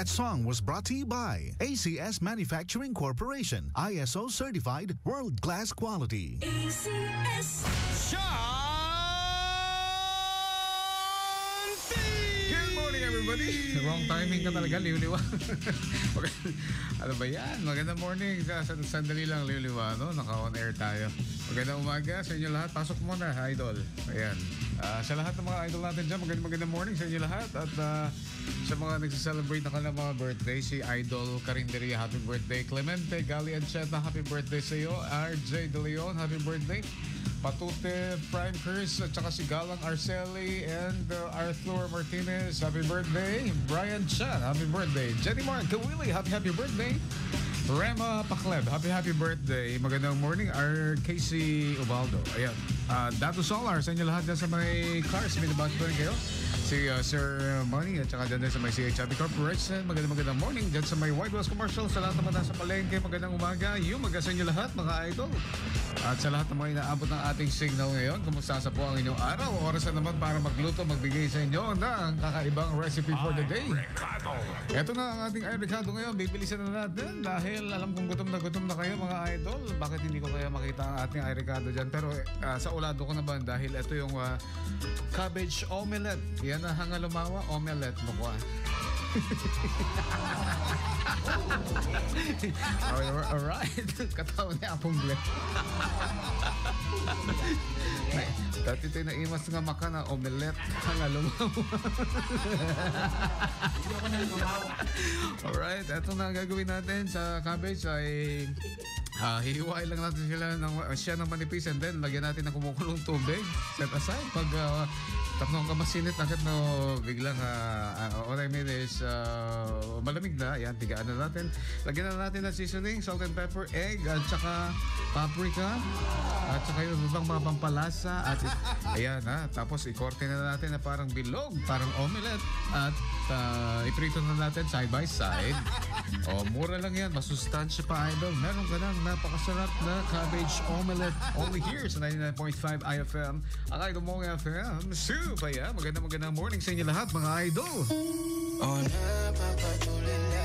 That song was brought to you by ACS Manufacturing Corporation, ISO certified world-class quality. ACS. Good morning, everybody. Wrong timing ka talaga, liwliwa. Ano ba yan? Magandang morning. Sandali lang, liwliwa, no? Naka-on air tayo. Magandang umaga sa inyo lahat. Pasok muna, idol. Ayan. Sa lahat ng mga idol natin dyan, magandang morning sa inyo lahat. At sa mga nagsiselebrate na kanilang mga birthday, si Idol Carinderia, happy birthday. Clemente Gali Ancheta, happy birthday sa iyo. RJ De Leon, happy birthday. Patute Prime Curse at saka si Galang Arceli and Arthur Martinez, happy birthday. Brian Chan, happy birthday. Jenny Mark Kawili, happy birthday. Rema Pakleb, happy birthday. Magandang morning, Casey Ubaldo. Ayan. Dato Solar, sa inyo lahat dyan sa may cars, minabas ko rin kayo. Si Sir Money at saka dyan sa may CHB Corporation. Magandang morning dyan sa may White House Commercial. Sa lahat naman sa palengke, magandang umaga. Yung sa inyo lahat, mga idol. At sa lahat ng mga inaabot ng ating signal ngayon, kumusta sa po ang inyong araw? Oras na naman para magluto, magbigay sa inyo ng kakaibang recipe for the day. Ito na ang ating Ay Ricardo ngayon. Bibilisan na natin dahil alam kong gutom na kayo, mga idol. Bakit hindi ko kaya makita ang ating Ay Ricardo dyan? Pero sa ulado ko naman dahil ito yung cabbage omelette. Yan na hanga lumawa, omelette mo ko. Alright. Katawan ni Apong Glenn. Dati ito na imas nga maka na omelette. Hanga lumawa. Alright. Ito na gagawin natin sa cabbage ay hihiwain lang natin siya ng manipis and then lagyan natin ng kumukulong tubig. Set aside. Pag tapos ka masinit agad no biglang what I mean is malamig na. Ayan, tigaan na natin. Lagyan na natin ng seasoning, salt and pepper, egg at saka paprika at saka yung ibang mga pampalasa at ayan tapos i-korte na natin na parang bilog, parang omelette at iprito na natin side by side. Mura lang yan, masustansya pa, idol. Meron ka ng napakasarap na cabbage omelette only here sa 99.5 IFM. Ang idol mong FM, Super, magandang morning sa inyo lahat, mga idol. Napapatuloy